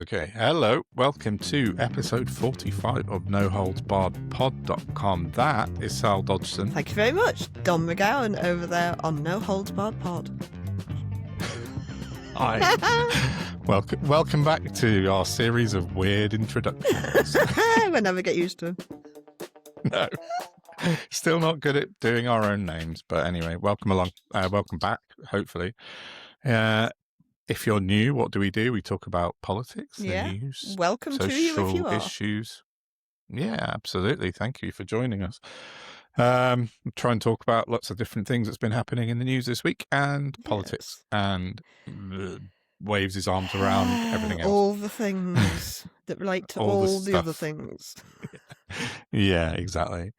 Okay, hello. Welcome to episode 45 of No Holds Barred Pod.com. That is Sal Dodgson. Thank you very much. Don McGowan over there on No Holds Barred Pod. Hi. Welcome back to our series of weird introductions. We'll never get used to them. No. Still not good at doing our own names, but anyway, welcome along. Welcome back, hopefully. If you're new, what do? We talk about politics, the news, welcome to you if you are. Issues. Yeah, absolutely. Thank you for joining us. Try and talk about lots of different things that's been happening in the news this week, and politics, and waves his arms around everything else. All the things that relate to all the other things. Yeah, exactly.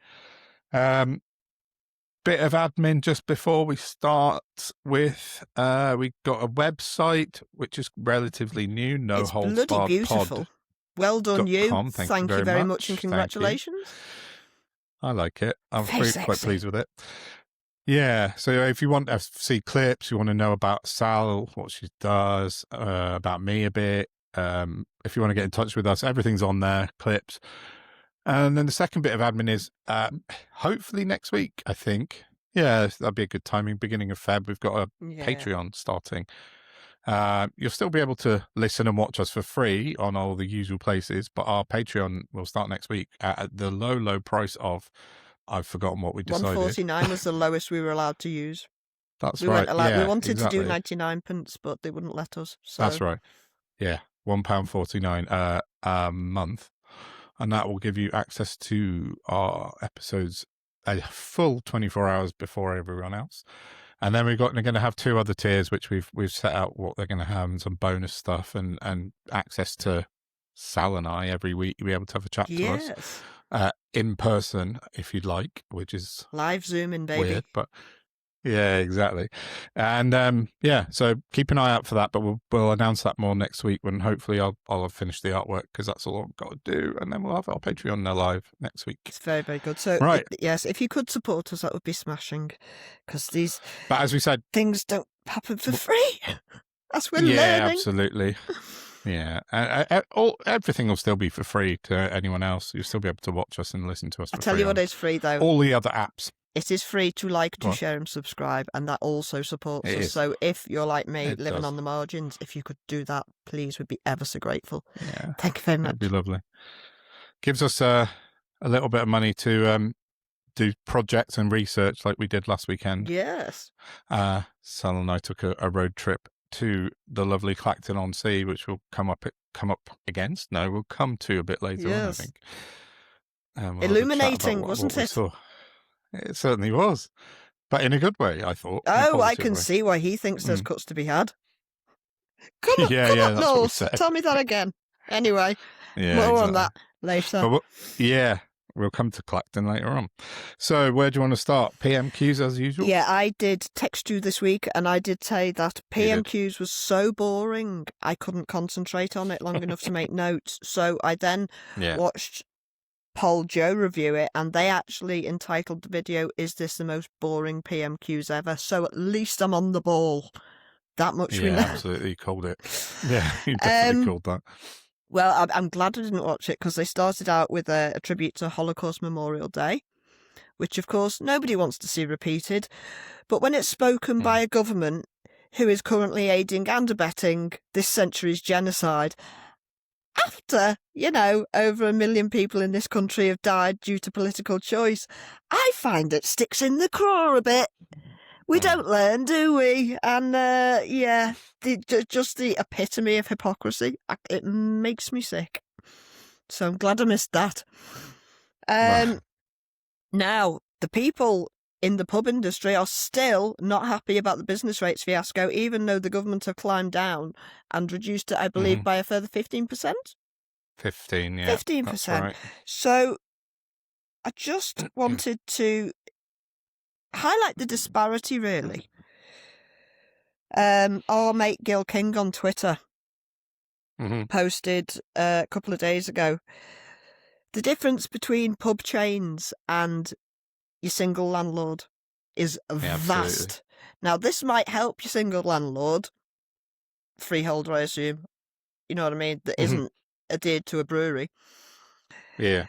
Bit of admin just before we start with, we got a website which is relatively new. No Holds Barred Pod. Beautiful. Well done, you. Thank you very much, and congratulations. I like it. I'm quite pleased with it. Yeah. So if you want to see clips, you want to know about Sal, what she does, about me a bit. If you want to get in touch with us, everything's on there. Clips. And then the second bit of admin is hopefully next week, I think. Yeah, that'd be a good timing. Beginning of Feb, we've got a Patreon starting. You'll still be able to listen and watch us for free on all the usual places, but our Patreon will start next week at the low price of, I've forgotten what we decided. $1.49 was the lowest we were allowed to use. That's right. We wanted to do 99 pence, but they wouldn't let us. So. That's right. Yeah, £1.49 a month. And that will give you access to our episodes a full 24 hours before everyone else. And then we're going to have two other tiers, which we've set out what they're going to have, and some bonus stuff, and access to Sal and I every week. You'll be able to have a chat to us in person if you'd like, which is live Zooming, baby. Weird, but yeah, exactly. And so keep an eye out for that, but we'll announce that more next week when hopefully I'll have finished the artwork, because that's all I've got to do, and then we'll have our Patreon live next week. It's very, very good. So right. Yes, if you could support us, that would be smashing, because but as we said, things don't happen for free. That's we're learning. Yeah, absolutely. Yeah, and everything will still be for free to anyone else. You'll still be able to watch us and listen to us. I'll tell you what is free though. All the other apps. It is free to like, to share and subscribe, and that also supports us. So if you're like me, living on the margins, if you could do that, please, we'd be ever so grateful. Yeah. Thank you very much. That'd be lovely. Gives us a little bit of money to do projects and research like we did last weekend. Yes. Sal and I took a road trip to the lovely Clacton-on-Sea, which we'll come up against. No, we'll come to a bit later on, I think. We'll illuminating, wasn't it? It certainly was, but in a good way, I thought. Oh, I can see why he thinks there's cuts to be had. Come on, North. Tell me that again. Anyway, more on that later. We'll come to Clacton later on. So where do you want to start? PMQs as usual? Yeah, I did text you this week, and I did say that PMQs was so boring, I couldn't concentrate on it long enough to make notes. So I then watched Paul Joe review it, and they actually entitled the video, "Is this the most boring PMQs ever?" So at least I'm on the ball. That much we know. Yeah, absolutely. You called it. Yeah, you definitely called that. Well, I'm glad I didn't watch it, because they started out with a tribute to Holocaust Memorial Day, which of course nobody wants to see repeated. But when it's spoken by a government who is currently aiding and abetting this century's genocide, after, over 1 million people in this country have died due to political choice, I find it sticks in the craw a bit. We don't learn, do we? And, just the epitome of hypocrisy. It makes me sick. So I'm glad I missed that. Now, the people in the pub industry are still not happy about the business rates fiasco, even though the government have climbed down and reduced it, I believe, by a further 15%? 15, yeah. 15%. Right. So I just wanted to highlight the disparity, really. Our mate Gil King on Twitter posted a couple of days ago the difference between pub chains and your single landlord is vast. Absolutely. Now, this might help your single landlord, freeholder, I assume, you know what I mean, that isn't adhered to a brewery. Yeah.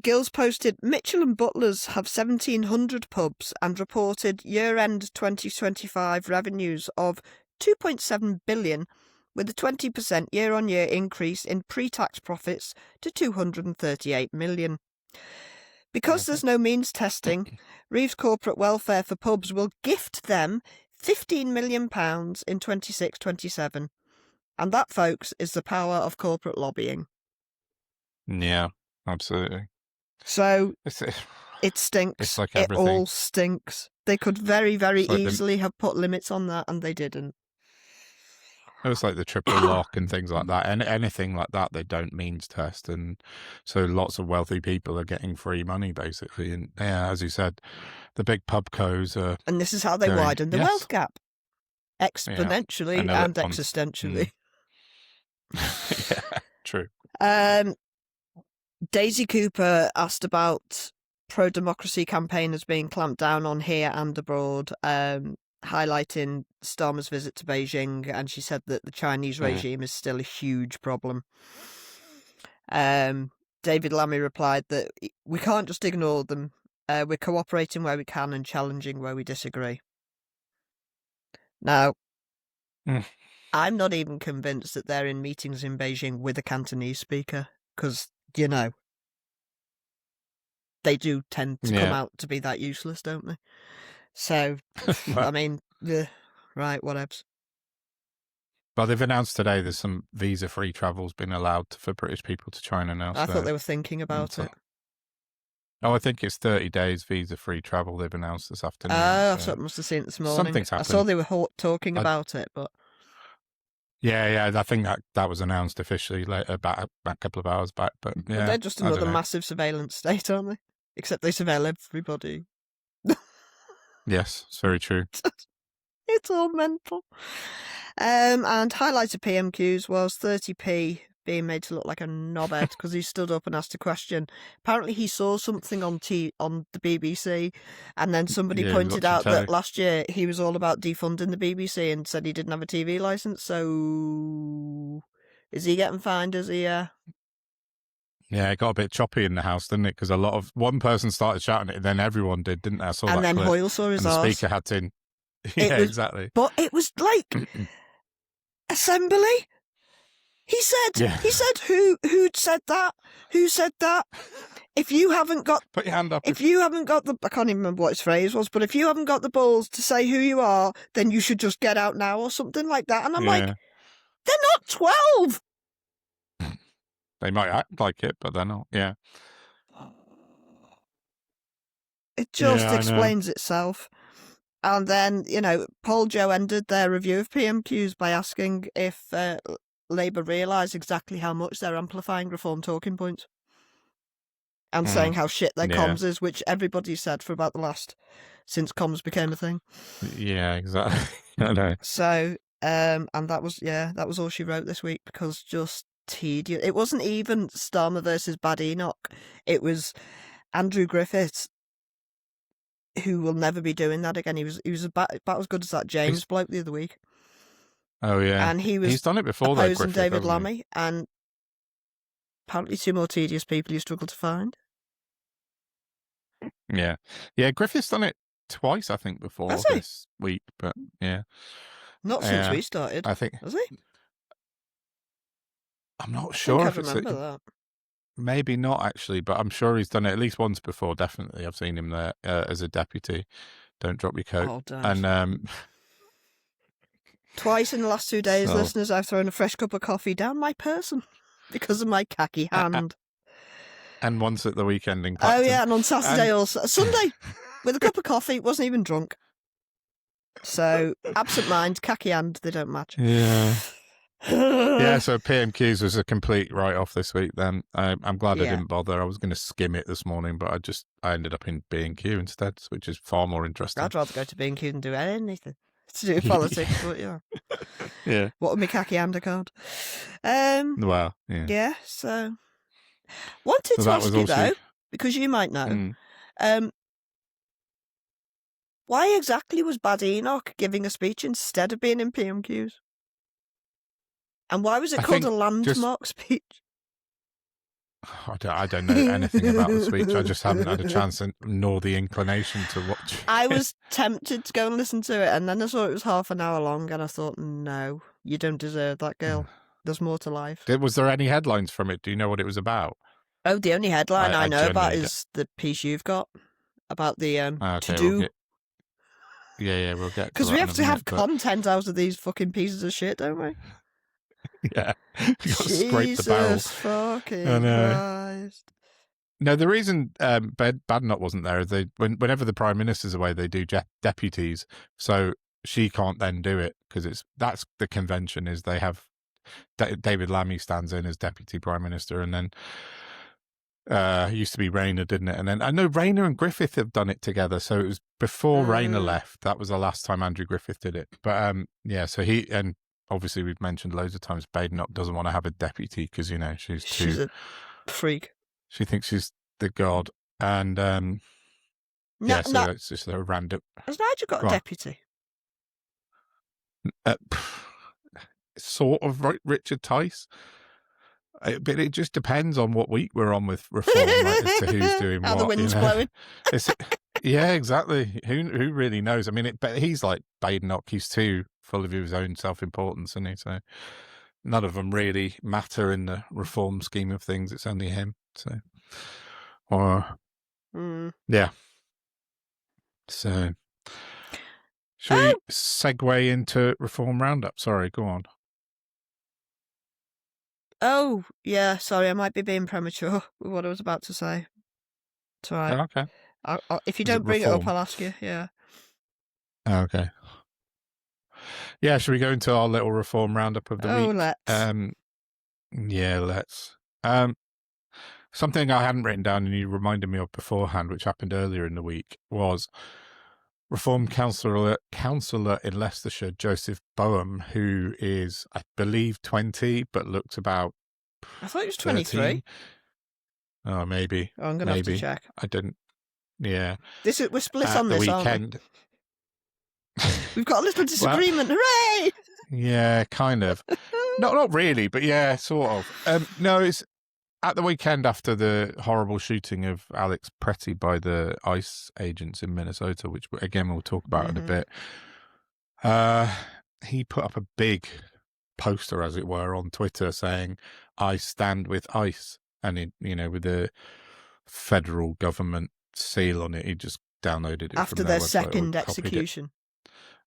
Gills posted, Mitchell and Butlers have 1,700 pubs and reported year-end 2025 revenues of 2.7 billion, with a 20% year-on-year increase in pre-tax profits to 238 million. Because there's no means testing, Reeves Corporate Welfare for Pubs will gift them £15 million in 26-27. And that, folks, is the power of corporate lobbying. Yeah, absolutely. So it stinks. It's like it everything. all stinks. They could very, very easily have put limits on that, and they didn't. It was like the triple lock and things like that. And anything like that, they don't means test. And so lots of wealthy people are getting free money, basically. And yeah, as you said, the big pubcos are. And this is how they widen the wealth gap. Exponentially and existentially. Yeah, true. Daisy Cooper asked about pro-democracy campaigners being clamped down on here and abroad, highlighting Starmer's visit to Beijing, and she said that the Chinese regime is still a huge problem. David Lammy replied that we can't just ignore them. We're cooperating where we can and challenging where we disagree. Now, I'm not even convinced that they're in meetings in Beijing with a Cantonese speaker, because, you know, they do tend to come out to be that useless, don't they? So, I mean, right, whatevs. But they've announced today there's some visa-free travel's been allowed for British people to China now. I thought they were thinking about it. Oh, I think it's 30 days visa-free travel they've announced this afternoon. Oh, so I must have seen it this morning. Something's happened. I saw they were talking about it, but... Yeah, I think that was announced officially about a couple of hours back. But yeah, but they're just another massive surveillance state, aren't they? Except they surveil everybody. Yes, it's very true. It's all mental. And highlight of PMQs was 30p being made to look like a knobhead because he stood up and asked a question. Apparently he saw something on the BBC, and then somebody pointed out that last year he was all about defunding the BBC and said he didn't have a TV licence. So is he getting fined? Is he? Yeah, it got a bit choppy in the house, didn't it? Because one person started shouting it, and then everyone did, didn't they? I saw and that then clip, Hoyle saw his and the arse. speaker had to. Yeah, exactly. But it was like assembly. He said, who said that? Who said that? If you haven't got... Put your hand up. If you haven't got the... I can't even remember what his phrase was, but if you haven't got the balls to say who you are, then you should just get out now or something like that. And I'm like, they're not 12! They might act like it, but they're not. Yeah. It just explains itself. And then, Paul Joe ended their review of PMQs by asking if... Labour realise exactly how much they're amplifying Reform talking points and saying how shit their comms is, which everybody said for about since comms became a thing. Yeah, exactly. I know. So, and that was all she wrote this week because just tedious. It wasn't even Starmer versus Bad Enoch. It was Andrew Griffith, who will never be doing that again. He was about as good as that James bloke the other week. Oh yeah, and he's done it before. Opposing David Lammy, and apparently two more tedious people you struggle to find. Yeah, Griffith's done it twice, I think, before this week, but not since we started. I think has he? I'm not sure. I remember that. Maybe not actually, but I'm sure he's done it at least once before. Definitely, I've seen him there as a deputy. Don't drop your coat. Oh, and twice in the last 2 days, listeners, I've thrown a fresh cup of coffee down my person because of my khaki hand. And once at the weekend in Clapton. Oh, yeah, and on Saturday also. Sunday, with a cup of coffee, wasn't even drunk. So, absent mind, khaki hand, they don't match. Yeah. So PMQs was a complete write-off this week then. I'm glad I didn't bother. I was going to skim it this morning, but I ended up in B&Q instead, which is far more interesting. I'd rather go to B&Q than do anything to do with politics, but yeah. What would my khaki undercard? Well, yeah. Yeah, so wanted to ask you though, because you might know, why exactly was Bad Enoch giving a speech instead of being in PMQs? And why was it called a landmark speech? I don't know anything about the speech. I just haven't had a chance nor the inclination to watch it. I was tempted to go and listen to it, and then I saw it was half an hour long, and I thought, no, you don't deserve that, girl. There's more to life. Was there any headlines from it? Do you know what it was about? Oh, the only headline I know about is the piece you've got about the to-do. We'll get because we have to have content out of these fucking pieces of shit, don't we? Yeah, you got to scrape the barrel. Jesus fucking Christ! No, the reason Badenoch wasn't there is whenever the Prime Minister's away, they do deputies, so she can't then do it because that's the convention is they have David Lammy stands in as Deputy Prime Minister, and then it used to be Rayner, didn't it? And then I know Rayner and Griffith have done it together, so it was before Rayner left. That was the last time Andrew Griffith did it. But so he, and obviously we've mentioned loads of times Badenoch doesn't want to have a deputy because she's a freak. She thinks she's the god, and it's just a random. Has Nigel got a deputy? Sort of Richard Tice. But it just depends on what week we're on with reform, as to who's doing how what. The wind's blowing. Yeah, exactly. Who really knows? I mean, but he's like Badenoch. He's too full of his own self-importance, isn't he? So none of them really matter in the reform scheme of things. It's only him. So, yeah. So, shall we segue into reform roundup? Sorry, go on. Oh, yeah, sorry, I might be being premature with what I was about to say. It's all right. Okay. If you don't bring it up, I'll ask you, yeah. Okay. Yeah, should we go into our little reform roundup of the week? Oh, let's. Yeah, let's. Something I hadn't written down and you reminded me of beforehand, which happened earlier in the week, was Reform councillor in Leicestershire, Joseph Boehm, who is, I believe, 20, but looked about. I thought he was 23. Oh, maybe. Oh, I'm going to have to check. I didn't. Yeah. We're split on this, weekend. Aren't we? We've got a little disagreement. Hooray! Yeah, kind of. Not really, but yeah, sort of. No, it's at the weekend after the horrible shooting of Alex Pretty by the ICE agents in Minnesota, which again we'll talk about in a bit. He put up a big poster, as it were, on Twitter saying, "I stand with ICE," and with the federal government seal on it. He just downloaded it after from their website, second execution.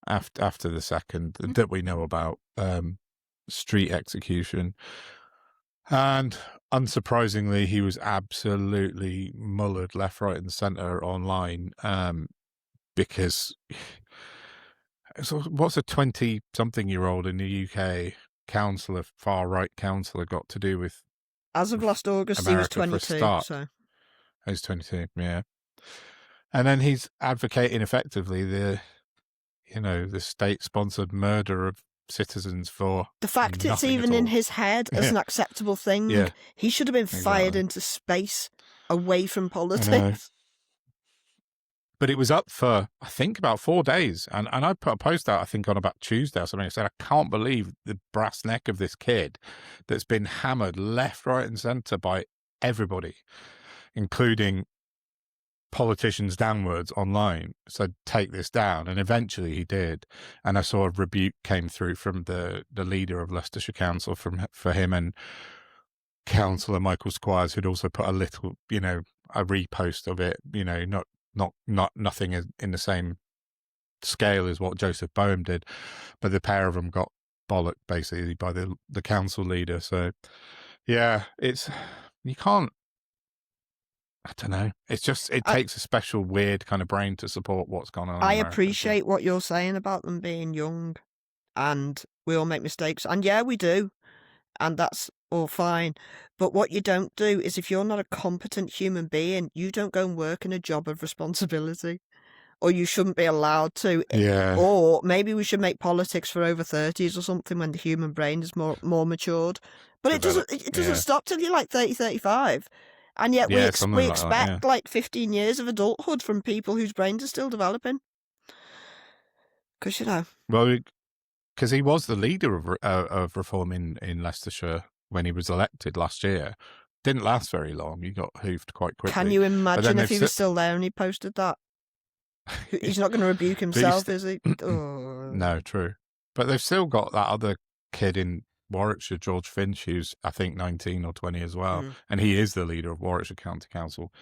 After the second that we know about, street execution. And unsurprisingly, he was absolutely mullered left, right, and centre online because what's a 20-something-year-old in the UK councillor, far-right councillor, got to do with? As of last August, America he was 22. So he's 22, yeah. And then he's advocating effectively the state-sponsored murder of citizens for the fact it's even in his head as an acceptable thing. Yeah. He should have been fired into space, away from politics. But it was up for, I think, about 4 days. And I put a post out, I think, on about Tuesday or something. I said, I can't believe the brass neck of this kid that's been hammered left, right, and centre by everybody, including politicians downwards online, said take this down, and eventually he did. And I saw a rebuke came through from the leader of Leicestershire Council for him, and Councillor Michael Squires, who'd also put a little, a repost of it, nothing in the same scale as what Joseph Boehm did, but the pair of them got bollocked basically by the council leader. So yeah, you can't. I don't know. It's just, it takes a special weird kind of brain to support what's going on. I appreciate what you're saying about them being young and we all make mistakes. And yeah, we do. And that's all fine. But what you don't do is, if you're not a competent human being, you don't go and work in a job of responsibility. Or you shouldn't be allowed to. Yeah. Or maybe we should make politics for over 30s or something when the human brain is more matured. But it doesn't stop till you're like 30, 35. And yet we expect like 15 years of adulthood from people whose brains are still developing. Because, Well, because he was the leader of reform in Leicestershire when he was elected last year. Didn't last very long. He got hoofed quite quickly. Can you imagine if he was still there and he posted that? He's not going to rebuke himself, is he? Oh. No, true. But they've still got that other kid in Warwickshire, George Finch, who's I think 19 or 20 as well, and he is the leader of Warwickshire County Council.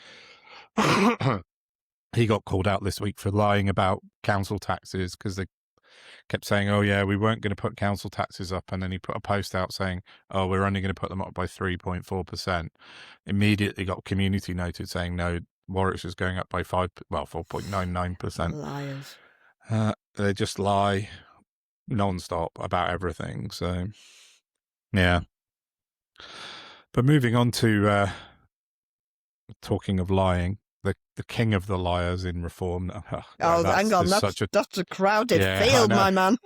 He got called out this week for lying about council taxes because they kept saying, "Oh yeah, we weren't going to put council taxes up," and then he put a post out saying, "Oh, we're only going to put them up by 3.4%." Immediately got community noted saying, "No, Warwickshire's going up by 4.99%." Liars. They just lie non-stop about everything. So, yeah. But moving on to talking of lying, the king of the liars in reform. Hang on, that's a crowded field, my man.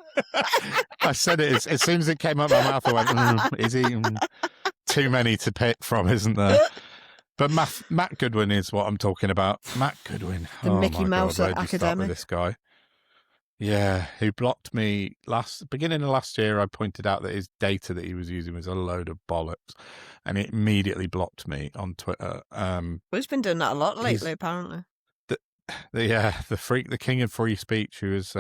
I said it as soon as it came up my mouth. I went, "Is he too many to pick from, isn't there?" But Matt Goodwin is what I'm talking about. Matt Goodwin, the Mickey Mouse academic. This guy, yeah, who blocked me beginning of last year. I pointed out that his data that he was using was a load of bollocks, and it immediately blocked me on Twitter. He's been doing that a lot lately, apparently. The king of free speech, who has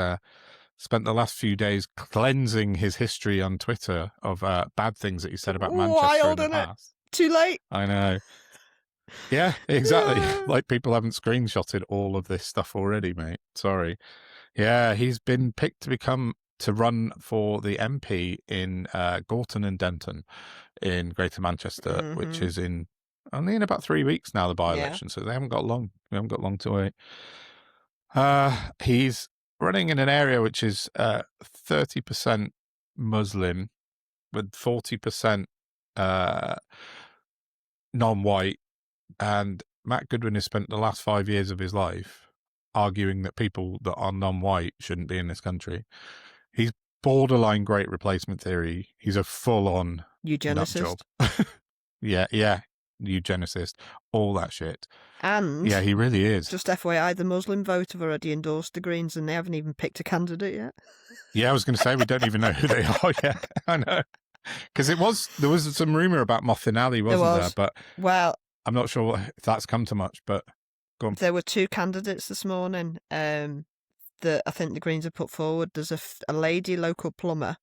spent the last few days cleansing his history on Twitter of bad things that he said about Manchester in the past. Too late. I know. Yeah, exactly. Like people haven't screenshotted all of this stuff already, mate. Sorry. Yeah, he's been picked to run for the MP in Gorton and Denton in Greater Manchester, which is only in about 3 weeks now, the by-election. So they haven't got long. We haven't got long to wait. He's running in an area which is 30% Muslim with 40% non-white. And Matt Goodwin has spent the last 5 years of his life arguing that people that are non-white shouldn't be in this country. He's borderline great replacement theory. He's a full-on eugenicist. Yeah, eugenicist, all that shit. And yeah, he really is. Just FYI, the Muslim vote have already endorsed the Greens, and they haven't even picked a candidate yet. Yeah, I was going to say we don't even know who they are yet. I know, because there was some rumor about monumentally, wasn't there? But well, I'm not sure if that's come to much. But go on. There were two candidates this morning that I think the Greens have put forward. There's a lady local plumber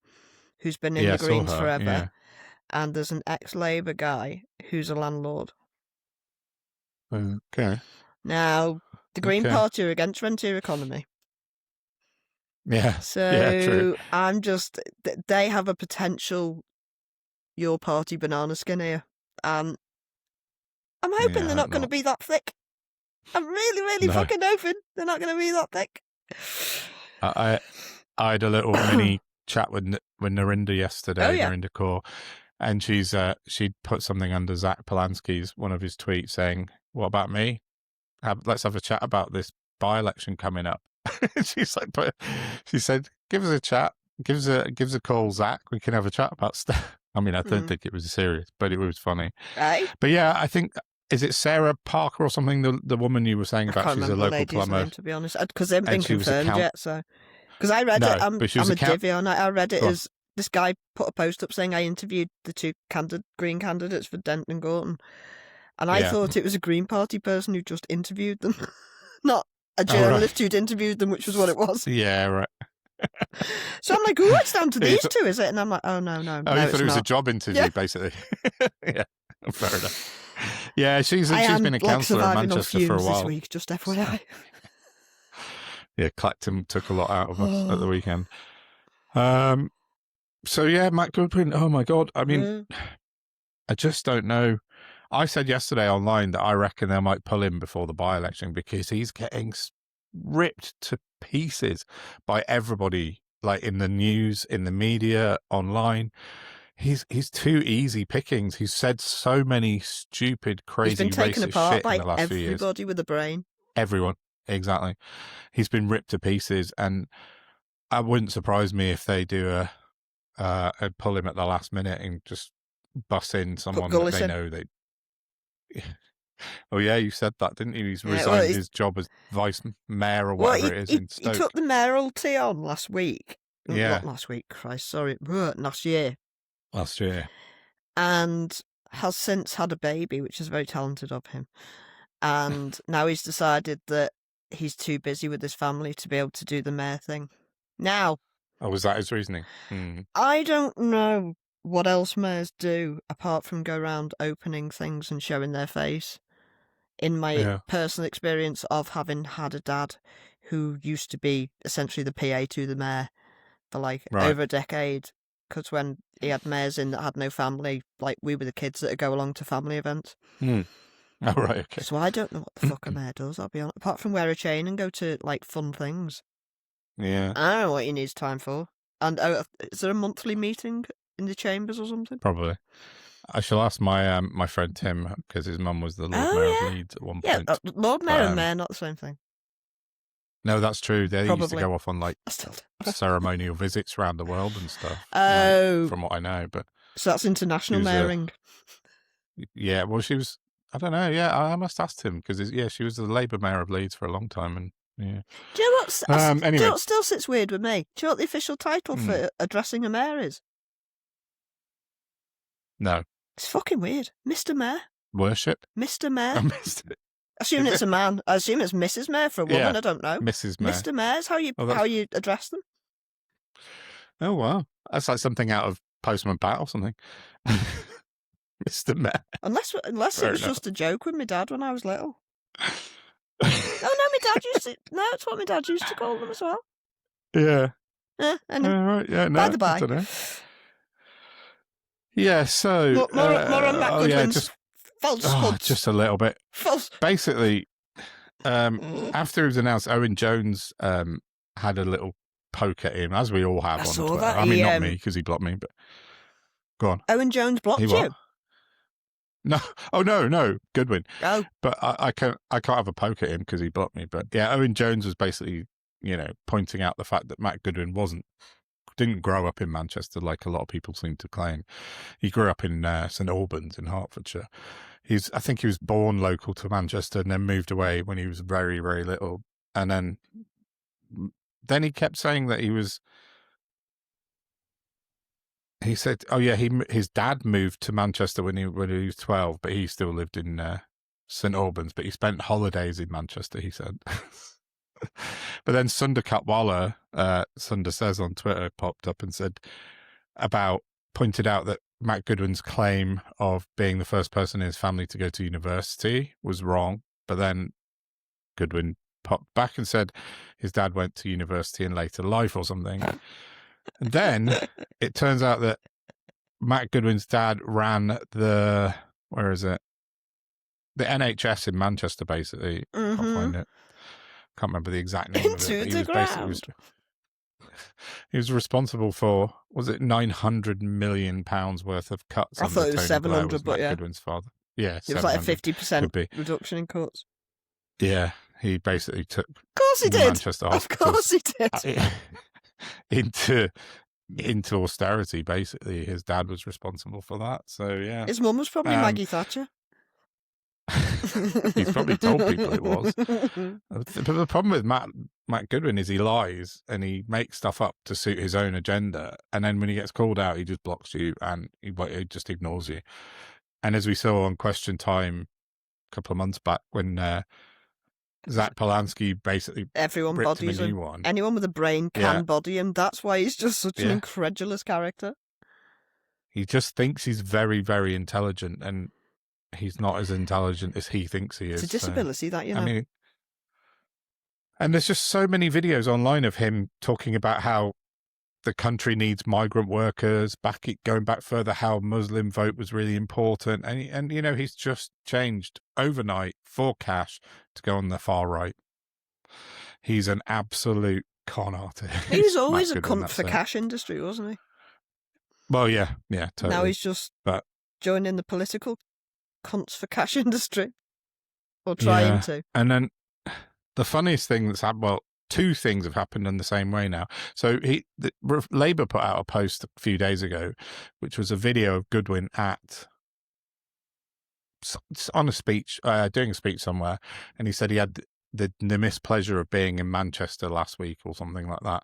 who's been in the Greens forever, and there's an ex-Labour guy who's a landlord. Okay. Now, the Green Party are against rentier economy. Yeah. So true. I'm just, they have a potential your party banana skin here. And I'm hoping they're not going to be that thick. I'm really fucking hoping they're not going to be that thick. I had a little mini chat with Narinda yesterday, Narinda Kaur, and she'd put something under Zach Polanski's, one of his tweets, saying, "What about me? Let's have a chat about this by-election coming up." She's like, she said, "Give us a chat. Give us a call, Zach. We can have a chat about stuff." I mean, I don't think it was serious, but it was funny. Right. But yeah, I think, is it Sarah Parker or something? The woman you were saying about, she's a local plumber. Name, to be honest, because they haven't been confirmed yet. So, because I read it, I'm a divvy on it. I read it as this guy put a post up saying I interviewed the two Green candidates for Denton and Gorton, and I thought it was a Green Party person who just interviewed them, not a journalist who'd interviewed them, which was what it was. Yeah, right. So I'm like, "Oh, it's down to these two, is it?" And I'm like, "Oh no, you thought it was a job interview, basically." Yeah, fair enough. Yeah, she's been a councillor in Manchester for a while. This week, just FYI. Yeah, Clacton took a lot out of us at the weekend. So yeah, Matt Goodwin. Oh my God! I mean, I just don't know. I said yesterday online that I reckon they might pull him before the by-election because he's getting ripped to pieces by everybody, like in the news, in the media, online. He's too easy pickings. He's said so many stupid, crazy, he's been taken racist apart shit by in the last few years. Everybody with a brain. Everyone, exactly. He's been ripped to pieces, and it wouldn't surprise me if they do a pull him at the last minute and just bus in someone that they know they. Oh yeah, you said that, didn't you? He's resigned his job as vice mayor or whatever it is in Stoke. He took the mayoralty on last week, Not last week, Christ, sorry, last year. Last year. And has since had a baby, which is very talented of him. And now he's decided that he's too busy with his family to be able to do the mayor thing. Now... Oh, was that his reasoning? I don't know what else mayors do apart from go around opening things and showing their face. In my personal experience of having had a dad who used to be essentially the PA to the mayor for over a decade, because when he had mayors in that had no family, we were the kids that would go along to family events. Oh, right, okay. So I don't know what the fuck a mayor does, I'll be honest, apart from wear a chain and go to fun things. Yeah. I don't know what he needs time for. And is there a monthly meeting in the chambers or something? Probably. I shall ask my my friend Tim, because his mum was the Lord Mayor of Leeds at one point. Yeah, Lord Mayor and Mayor, not the same thing. No, that's true. They used to go off on ceremonial visits around the world and stuff. Oh. From what I know. So that's international mayoring. Yeah, well, she was, I don't know, I must ask him, because she was the Labour Mayor of Leeds for a long time, and yeah. Do you know what? Anyway. Do you know what still sits weird with me? Do you know what the official title for addressing a mayor is? No. It's fucking weird. Mr. Mayor. Worship? Mr. Mayor. I assume it's a man. I assume it's Mrs. Mayor for a woman. Yeah, I don't know. Mrs. Mayor. Mr. Mayor is how you address them. Oh, wow. That's like something out of Postman Pat or something. Mr. Mayor. Unless it was just a joke with my dad when I was little. Oh, no, my dad used to... No, it's what my dad used to call them as well. Yeah. I know. Right, yeah, no, By the by. I don't know. Yeah, so... More on Matt Goodwin's falsehoods. Just a little bit. False. Basically, after it was announced, Owen Jones had a little poke at him, as we all have on Twitter. That. I mean, not me, because he blocked me, but... Go on. Owen Jones blocked you? No, no, Goodwin. Oh, but I can't have a poke at him because he blocked me. But yeah, Owen Jones was basically, pointing out the fact that Matt Goodwin didn't grow up in Manchester like a lot of people seem to claim. He grew up in St Albans in Hertfordshire. I think he was born local to Manchester and then moved away when he was very, very little. And then he kept saying that he said, "Oh yeah, his dad moved to Manchester when he was 12, but he still lived in St Albans. But he spent holidays in Manchester." He said. But then Sundar Katwala, Sundar Says on Twitter, popped up and pointed out that Matt Goodwin's claim of being the first person in his family to go to university was wrong. But then Goodwin popped back and said his dad went to university in later life or something. And then it turns out that Matt Goodwin's dad ran the NHS in Manchester, basically. Mm-hmm. I'll find it. Can't remember the exact name of it. He was responsible for, was it £900 million worth of cuts? I thought it was 700, but Matt Goodwin's father. Yeah, it was like a 50% reduction in cuts. Yeah, he basically took. Of course he did. Manchester of course he did. into austerity, basically. His dad was responsible for that. So yeah, his mum was probably Maggie Thatcher. He's probably told people it was. But the problem with Matt Goodwin is he lies and he makes stuff up to suit his own agenda, and then when he gets called out, he just blocks you and he just ignores you. And as we saw on Question Time a couple of months back, when Zach Polanski basically everyone bodies him. Anyone with a brain can body him. That's why he's just such an incredulous character. He just thinks he's very, very intelligent, and he's not as intelligent as he thinks he is. It's a disability that, you know. I mean, and there's just so many videos online of him talking about how the country needs migrant workers, going back further, how Muslim vote was really important. And you know, he's just changed overnight for cash to go on the far right. He's an absolute con artist. He was always a cunt for cash industry, wasn't he? Well, yeah, totally. Now he's just joining the political cunts for cash industry, or trying to. And then the funniest thing that's happened, well, two things have happened in the same way now. So Labour put out a post a few days ago, which was a video of Goodwin on a speech, doing a speech somewhere, and he said he had the mispleasure of being in Manchester last week or something like that.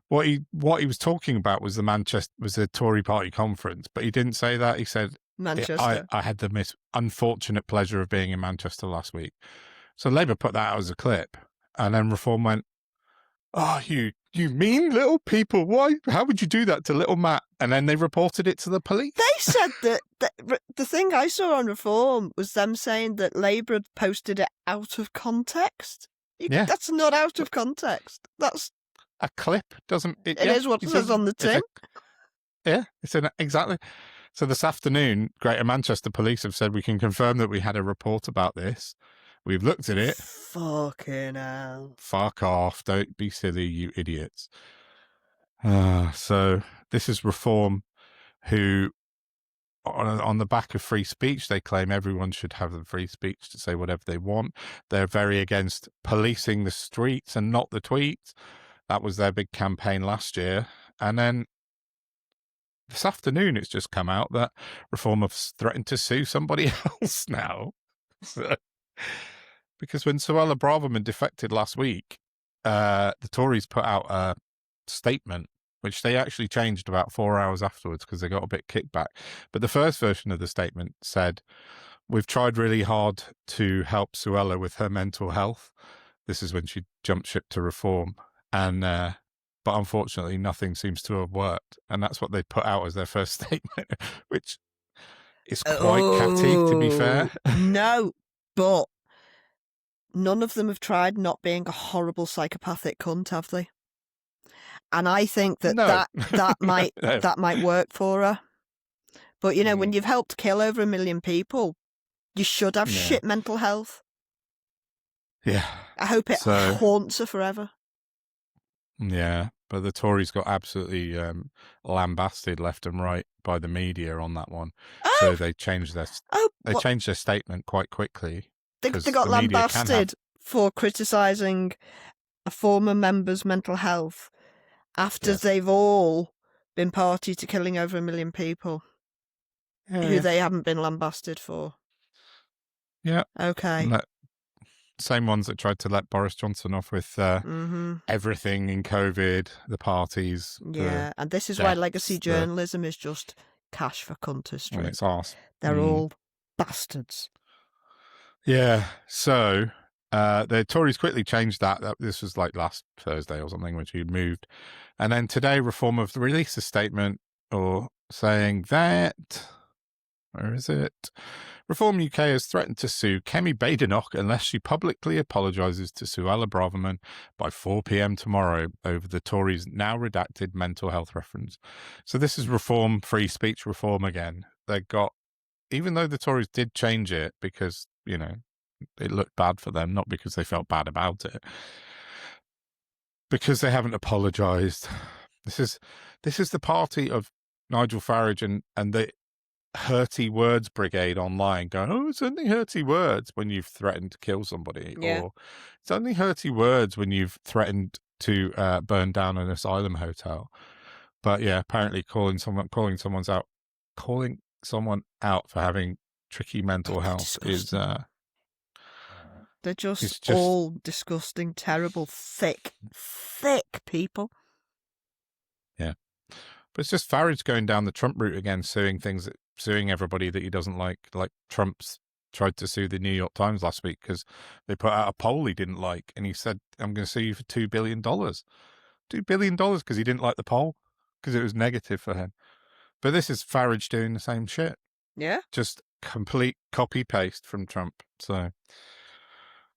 What he was talking about was the Tory party conference, but he didn't say that. He said, Manchester. I had the unfortunate pleasure of being in Manchester last week. So Labour put that out as a clip, and then Reform went, "Oh, you mean little people? Why? How would you do that to little Matt?" And then they reported it to the police. They said that the thing I saw on Reform was them saying that Labour had posted it out of context. Yeah. That's not out of context. That's a clip, doesn't it? It is what it says on the tin. Exactly. So this afternoon, Greater Manchester Police have said we can confirm that we had a report about this. We've looked at it. Fucking hell. Fuck off. Don't be silly, you idiots. So this is Reform, who, on the back of free speech, they claim everyone should have the free speech to say whatever they want. They're very against policing the streets and not the tweets. That was their big campaign last year. And then this afternoon, it's just come out that Reform have threatened to sue somebody else now. Because when Suella Braverman defected last week, the Tories put out a statement, which they actually changed about 4 hours afterwards because they got a bit kickback. But the first version of the statement said, "We've tried really hard to help Suella with her mental health." This is when she jumped ship to Reform. And but unfortunately, nothing seems to have worked. And that's what they put out as their first statement, which is quite catty, to be fair. No, but none of them have tried not being a horrible psychopathic cunt, have they? And I think that that might work for her. But, you know, when you've helped kill over 1 million people, you should have shit mental health. Yeah. I hope it haunts her forever. Yeah, but the Tories got absolutely lambasted left and right by the media on that one. Oh! So they changed their statement quite quickly. They got lambasted for criticising a former member's mental health after they've all been party to killing over 1 million people who they haven't been lambasted for. Yeah. Okay. Same ones that tried to let Boris Johnson off with everything in COVID, the parties. Yeah, and this is why legacy journalism is just cash for cuntistry. Well, it's arse. They're all bastards. Yeah, so the Tories quickly changed that. This was like last Thursday or something, when she moved. And then today, Reform have released a statement saying that... Where is it? Reform UK has threatened to sue Kemi Badenoch unless she publicly apologises to Suella Braverman by 4 p.m. tomorrow over the Tories' now redacted mental health reference. So this is Reform, free speech reform again. Even though the Tories did change it because, you know, it looked bad for them, not because they felt bad about it, because they haven't apologised. This is the party of Nigel Farage and the hurty words brigade online going, "Oh, it's only hurty words when you've threatened to kill somebody," or "It's only hurty words when you've threatened to burn down an asylum hotel." But yeah, apparently calling someone out for having tricky mental health is they're just all disgusting, terrible, thick people. Yeah, but it's just Farage going down the Trump route again, suing everybody that he doesn't like Trump's tried to sue the New York Times last week because they put out a poll he didn't like, and he said, "I'm going to sue you for $2 billion." $2 billion because he didn't like the poll, because it was negative for him. But this is Farage doing the same shit. Yeah. Just complete copy-paste from Trump. So,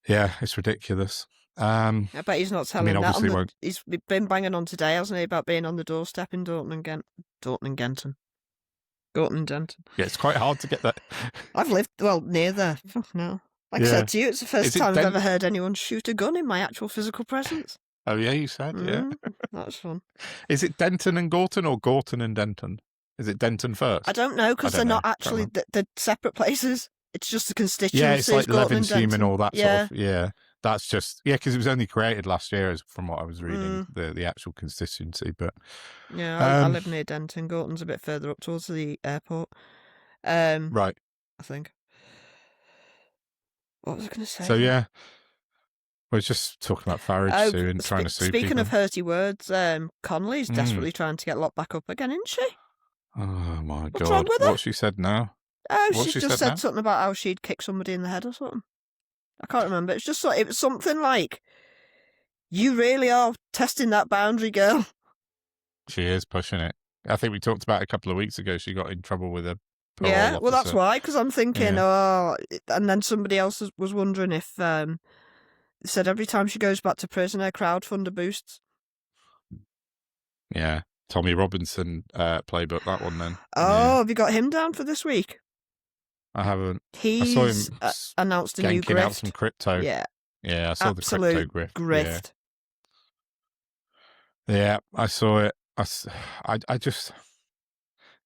yeah, it's ridiculous. I bet he's not telling that. He's been banging on today, hasn't he, about being on the doorstep in Gorton Denton. Yeah, it's quite hard to get that. I've lived, near there. No. Like I said to you, it's the first time I've ever heard anyone shoot a gun in my actual physical presence. Oh, yeah, you said, yeah. That's fun. Is it Denton and Gorton or Gorton and Denton? Is it Denton first? I don't know, because they're not actually, they're separate places. It's just the constituencies. Yeah, it's like Gorton Levenshulme and all that sort of, yeah. That's just, because it was only created last year, from what I was reading, the actual constituency. But yeah, I live near Denton. Gorton's a bit further up towards the airport. Right. I think. What was I going to say? So, yeah. We're just talking about Farage suing, trying to sue speaking people. of hurty words, Connolly's desperately trying to get locked back up again, isn't she? Oh my What's wrong God! with her? What she said now? Oh, What's she she just said now? said something about how she'd kick somebody in the head or something. I can't remember. It was something like, "You really are testing that boundary, girl." She is pushing it. I think we talked about it a couple of weeks ago. She got in trouble with a parole officer. Well, that's why, because I'm thinking, and then somebody else was wondering if, said every time she goes back to prison, her crowdfunder boosts. Yeah. Tommy Robinson playbook, that one then. Have you got him down for this week? I haven't. He's I saw him announced a new grift. out some crypto. Yeah. Yeah, I saw absolute the crypto grift. Yeah, I saw it. I just...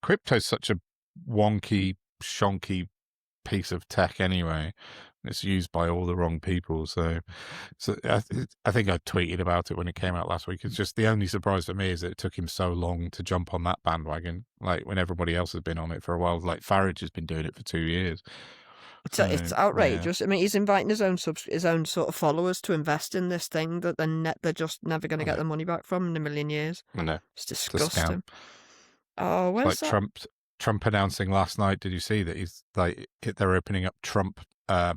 Crypto's such a wonky, shonky piece of tech anyway. It's used by all the wrong people. So I think I tweeted about it when it came out last week. It's just the only surprise for me is that it took him so long to jump on that bandwagon, like when everybody else has been on it for a while. Like Farage has been doing it for 2 years. It's outrageous. Yeah. I mean, he's inviting his own sort of followers to invest in this thing that they're just never going to get their money back from in a million years. I know. It's disgusting. Oh, where's like that? Trump announcing last night. Did you see that he's like they're opening up Trump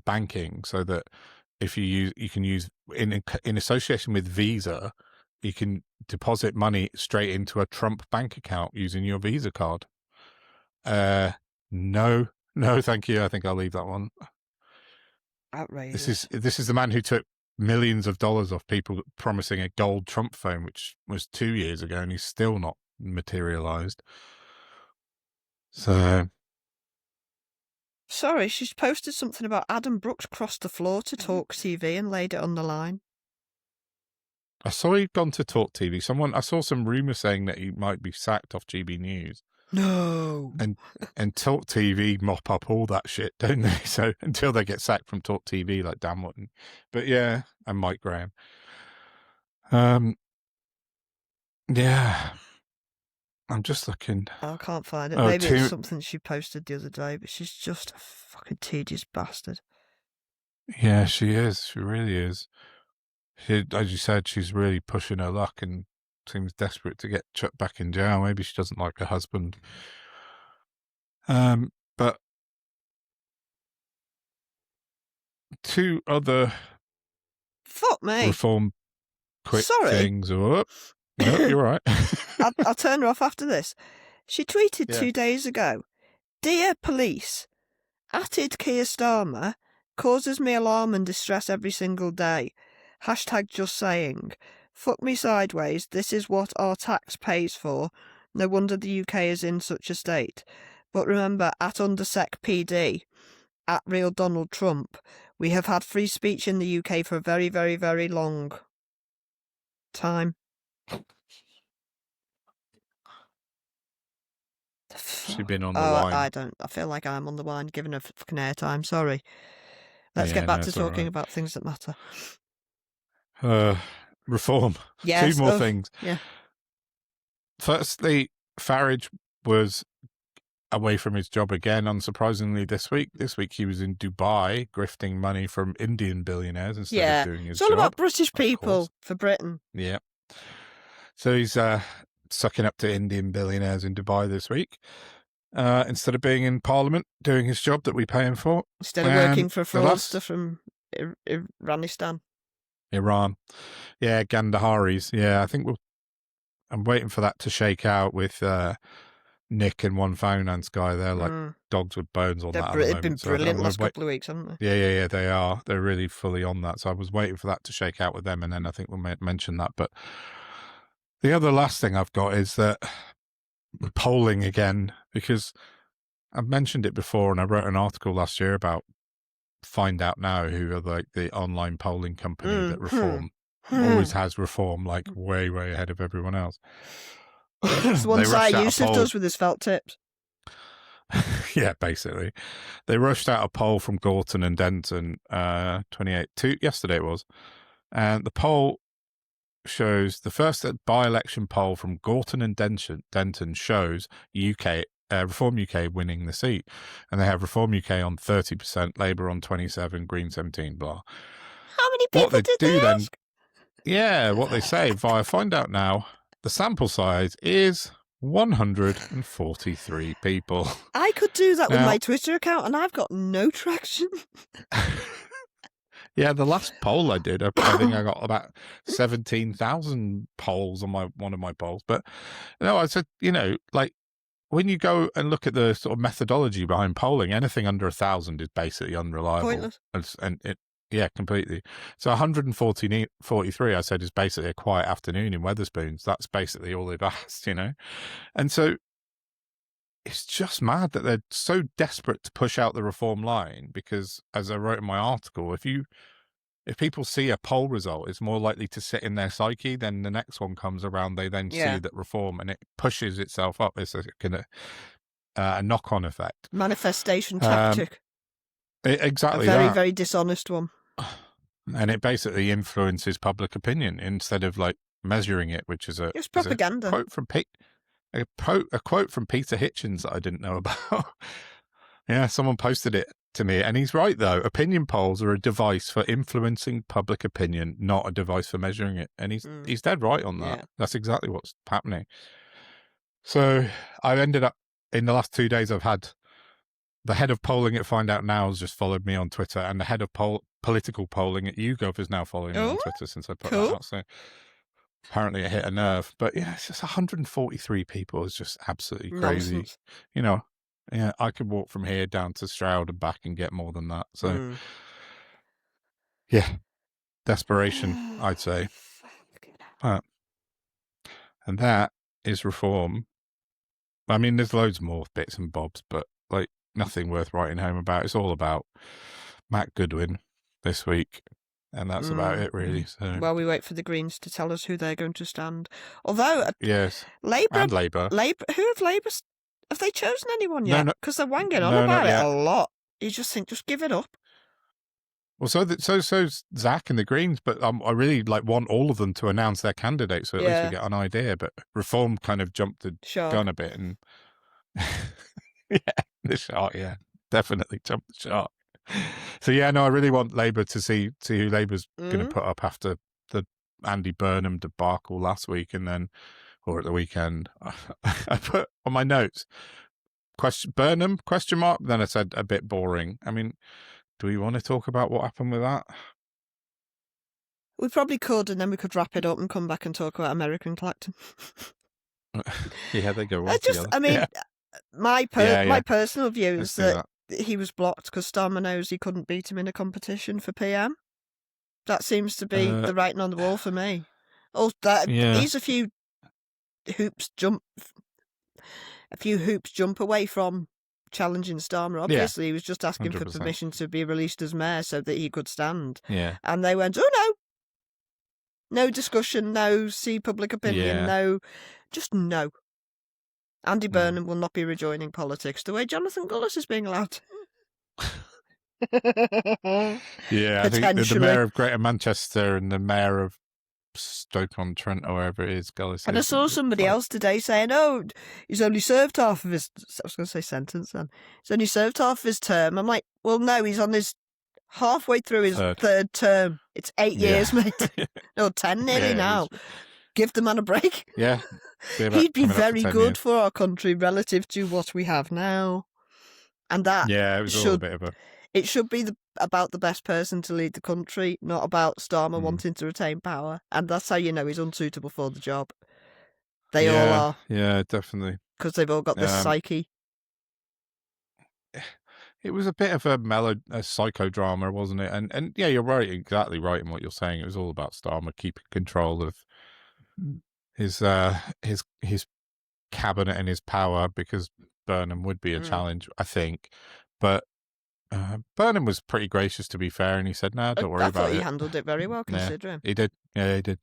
banking so that if you can use in association with Visa, you can deposit money straight into a Trump bank account using your Visa card. No, thank you. I think I'll leave that one. Outrageous. This is the man who took millions of dollars off people promising a gold Trump phone, which was 2 years ago, and he's still not materialized. So sorry, she's posted something about Adam Brooks crossed the floor to Talk TV and laid it on the line. I saw he'd gone to Talk TV. I saw some rumour saying that he might be sacked off GB News. No. And Talk TV mop up all that shit, don't they? So until they get sacked from Talk TV, like Dan Wootton. But yeah, and Mike Graham. Yeah. I'm just looking. I can't find it. Maybe it's something she posted the other day, but she's just a fucking tedious bastard. Yeah, she is. She really is. She, as you said, she's really pushing her luck and seems desperate to get chucked back in jail. Maybe she doesn't like her husband. But two other reform quick things. Oh, no, you're right. I'll turn her off after this. She tweeted 2 days ago, "Dear police, atted Keir Starmer causes me alarm and distress every single day. Hashtag just saying. Fuck me sideways, this is what our tax pays for. No wonder the UK is in such a state. But remember, at Undersec PD, at Real Donald Trump, we have had free speech in the UK for a very, very, very long time." She's been on the line. I feel like I'm on the line giving her fucking airtime. Sorry. Let's get back to talking about things that matter. Reform. Yes. 2 more things. Yeah. Firstly, Farage was away from his job again, unsurprisingly, this week. This week he was in Dubai grifting money from Indian billionaires instead of doing his job. It's all about British people for Britain. Yeah. So he's sucking up to Indian billionaires in Dubai this week. Instead of being in Parliament doing his job that we pay him for. Instead of working for a fraudster from Iranistan. Iran. Yeah, Gandaharis. Yeah, I think I'm waiting for that to shake out with Nick and One Finance guy. They're like dogs with bones on that. They've been brilliant the last couple of weeks, haven't they? Yeah, they are. They're really fully on that. So I was waiting for that to shake out with them, and then I think we'll mention that. But the other last thing I've got is that polling again, because I've mentioned it before, and I wrote an article last year about Find Out Now, who are like the online polling company that Reform always has Reform like way, way ahead of everyone else. It's the one side Yusuf does with his felt tips. Yeah, basically. They rushed out a poll from Gorton and Denton, yesterday it was. And the poll shows, the first by-election poll from Gorton and Denton shows Reform UK winning the seat. And they have Reform UK on 30%, Labour on 27%, Green 17%, blah. How many many people did they ask? What they say via Find Out Now, the sample size is 143 people. I could do that with my Twitter account, and I've got no traction. Yeah, the last poll I did, I think I got about 17,000 polls on one of my polls. But no, I said, like when you go and look at the sort of methodology behind polling, anything under 1,000 is basically unreliable. Pointless. Yeah, completely. So 143, I said, is basically a quiet afternoon in Wetherspoons. That's basically all they've asked, And so it's just mad that they're so desperate to push out the reform line because, as I wrote in my article, if people see a poll result, it's more likely to sit in their psyche. Then the next one comes around, they then see that reform, and it pushes itself up. It's a knock-on effect. Manifestation tactic. Exactly, a very, very dishonest one. And it basically influences public opinion instead of like measuring it, which is it's propaganda. A quote from Peter Hitchens that I didn't know about. Yeah, someone posted it to me, and he's right though. Opinion polls are a device for influencing public opinion, not a device for measuring it. And he's dead right on that. Yeah. That's exactly what's happening. So I ended up in the last 2 days, I've had the head of polling at Find Out Now has just followed me on Twitter, and the head of political polling at YouGov is now following me on Twitter since I put that out. So apparently it hit a nerve. But yeah, it's just 143 people is just absolutely crazy. Nonsense. Yeah, I could walk from here down to Stroud and back and get more than that. So yeah, desperation, I'd say. And that is reform. I mean, there's loads more bits and bobs, but like nothing worth writing home about. It's all about Matt Goodwin this week, and that's about it, really. So, well, we wait for the Greens to tell us who they're going to stand. Although, yes, Labour, and Labour, who have Labour? Have they chosen anyone yet? Because they're wanging on about it a lot. You just think, just give it up. Well, so's Zach and the Greens, but I really want all of them to announce their candidates, so at least we get an idea. But Reform kind of jumped the gun a bit, and the shark, definitely jumped the shark. So I really want Labour to see who Labour's going to put up after the Andy Burnham debacle last week, and then or at the weekend. I put on my notes Burnham ? Then I said a bit boring. I mean, do we want to talk about what happened with that? We probably could, and then we could wrap it up and come back and talk about American Clacton. Yeah, they go well together. I mean, my personal view is that he was blocked because Starmer knows he couldn't beat him in a competition for PM. That seems to be the writing on the wall for me. He's a few hoops jump away from challenging Starmer. Obviously, he was just asking 100%. For permission to be released as mayor so that he could stand. Yeah. And they went, oh no discussion, no see public opinion, no, just no. Andy Burnham will not be rejoining politics the way Jonathan Gullis is being allowed to. Yeah, I think the mayor of Greater Manchester and the mayor of Stoke-on-Trent or wherever it is, Gullis. And I saw somebody else today saying, he's only served half of his, I was going to say sentence then. He's only served half of his term. I'm like, well, no, he's on his halfway through his third term. It's 8 years, mate. No, 10 nearly now. Give the man a break. Yeah. He'd be very good for our country relative to what we have now. And that it was all a bit of a... It should be about the best person to lead the country, not about Starmer wanting to retain power. And that's how you know he's unsuitable for the job. They all are. Yeah, definitely. Because they've all got this psyche. It was a bit of a psychodrama, wasn't it? And you're right, exactly right in what you're saying. It was all about Starmer keeping control of his cabinet and his power, because Burnham would be a challenge, I think. But Burnham was pretty gracious, to be fair, and he said, "No, don't worry about it." I thought he handled it very well, considering. He did. Yeah, he did.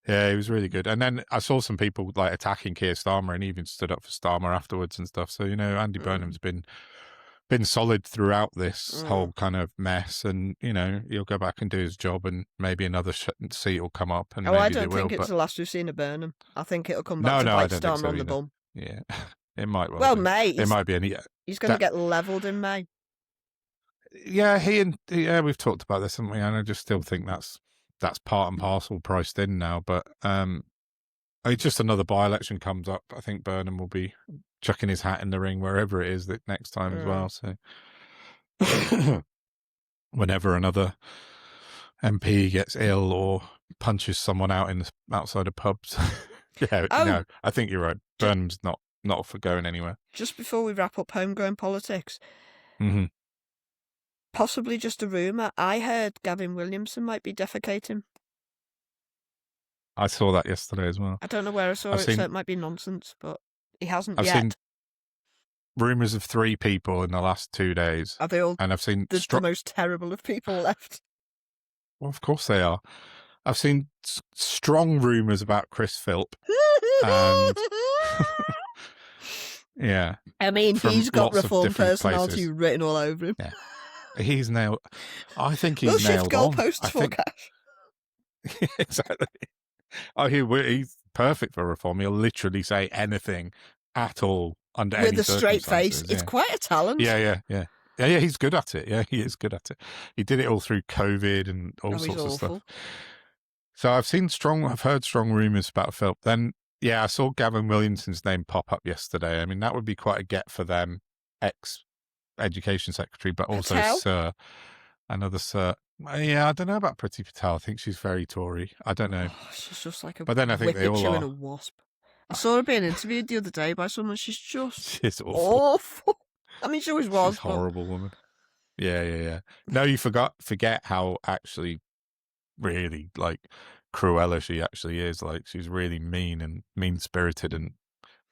Yeah, he was really good. And then I saw some people attacking Keir Starmer, and he even stood up for Starmer afterwards and stuff. So Andy Burnham's been solid throughout this whole kind of mess, and he'll go back and do his job, and maybe another seat will come up. And I don't think it's the last we've seen of Burnham. I think it'll come back to bite Starmer on the bum. Yeah, it might. Well, May. It might be any. He's going to get levelled in May. Yeah, we've talked about this, haven't we? And I just still think that's part and parcel priced in now. But it's just another by-election comes up. I think Burnham will be chucking his hat in the ring wherever it is that next time as well. So whenever another MP gets ill or punches someone out outside of pubs, no, I think you're right. Burnham's not for going anywhere. Just before we wrap up homegrown politics, possibly just a rumour, I heard Gavin Williamson might be defecating. I saw that yesterday as well. I don't know where I saw it, so it might be nonsense, but he hasn't yet. I've seen rumours of 3 people in the last 2 days. Are they all? And I've seen the most terrible of people left. Well, of course they are. I've seen strong rumours about Chris Philp. And yeah. I mean, he's got reform personality written all over him. Yeah. He's nailed. I think he's nailed on. Goalposts for cash. Exactly. Oh, he's perfect for reform. He'll literally say anything at all under any circumstances. With a straight face. Yeah. It's quite a talent. Yeah, he's good at it. Yeah, he is good at it. He did it all through COVID and all sorts of stuff. So I've heard strong rumours about Philp. Then, I saw Gavin Williamson's name pop up yesterday. I mean, that would be quite a get for them, ex-education secretary, but also Sir. Another Sir. Yeah, I don't know about Priti Patel. I think she's very Tory. I don't know. She's just like a but then I think they all are. And a wasp. I saw her being interviewed the other day by someone. She's just awful. I mean, she always was. She's a horrible woman. Yeah. No, you forget how actually really like Cruella she actually is. Like she's really mean and mean-spirited and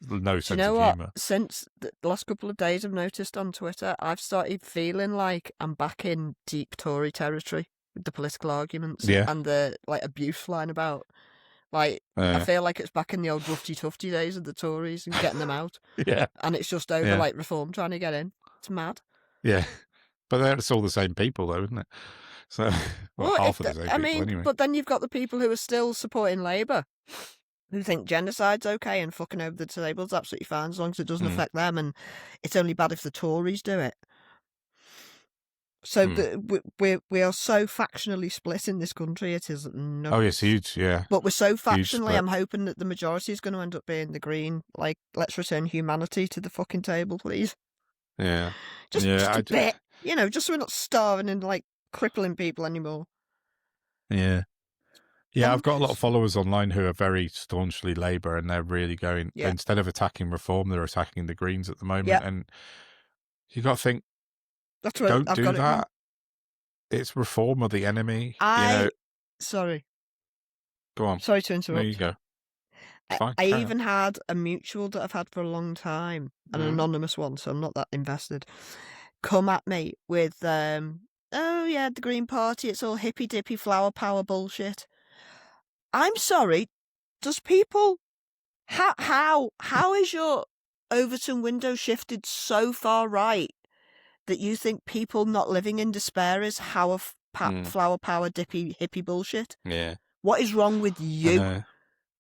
no sense of humour. Since the last couple of days I've noticed on Twitter, I've started feeling like I'm back in deep Tory territory with the political arguments and the abuse flying about. I feel like it's back in the old roughy tufty days of the Tories and getting them out. Yeah. And it's just over reform trying to get in. It's mad. Yeah. But it's all the same people though, isn't it? So half of the same people anyway. But then you've got the people who are still supporting Labour, who think genocide's okay and fucking over the table's absolutely fine as long as it doesn't affect them, and it's only bad if the Tories do it. So we are so factionally split in this country. It is nuts. Oh, yes, huge, yeah. But we're so factionally, I'm hoping that the majority is going to end up being the Green. Like, let's return humanity to the fucking table, please. Yeah. Just a bit. Just so we're not starving and, crippling people anymore. Yeah. Yeah, I've got a lot of followers online who are very staunchly Labour, and they're really going, instead of attacking reform, they're attacking the Greens at the moment. Yep. And you got to think, that's right. Don't do that. It's reform or the enemy. Sorry. Go on. Sorry to interrupt. There you go. Fine, I even had a mutual that I've had for a long time, an anonymous one, so I'm not that invested, come at me with, the Green Party, it's all hippy-dippy flower power bullshit. I'm sorry, does people... How is your Overton window shifted so far right that you think people not living in despair is flower power dippy hippie bullshit? Yeah. What is wrong with you?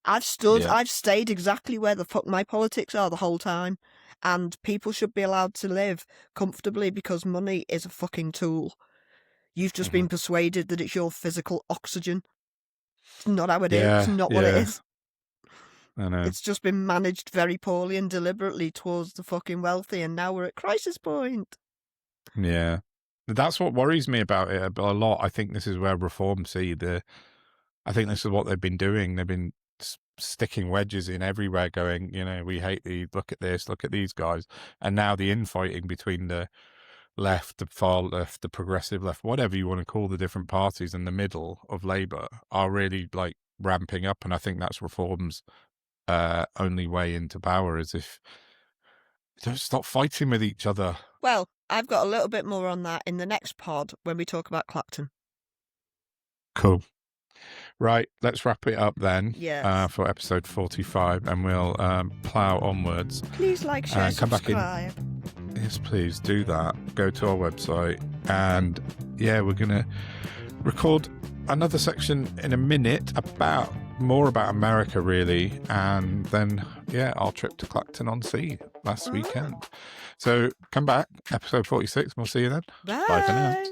I've stayed exactly where the fuck my politics are the whole time, and people should be allowed to live comfortably because money is a fucking tool. You've just been persuaded that it's your physical oxygen. It's not how it is. It's not what it is. I know. It's just been managed very poorly and deliberately towards the fucking wealthy, and now we're at crisis point. Yeah. That's what worries me about it a lot. I think this is where reform I think this is what they've been doing. They've been sticking wedges in everywhere going, we hate look at this, look at these guys. And now the infighting between the left, the far left, the progressive left, whatever you want to call the different parties in the middle of Labour are really ramping up. And I think that's reform's only way into power is if they don't stop fighting with each other. Well, I've got a little bit more on that in the next pod when we talk about Clacton. Cool. Right, let's wrap it up then for episode 45, and we'll plough onwards. Please like, share, and come subscribe. Back in. Yes, please do that. Go to our website, and we're going to record another section in a minute more about America, really, and then, our trip to Clacton on Sea. last weekend. So come back, episode 46, and we'll see you then. Bye. Bye for now.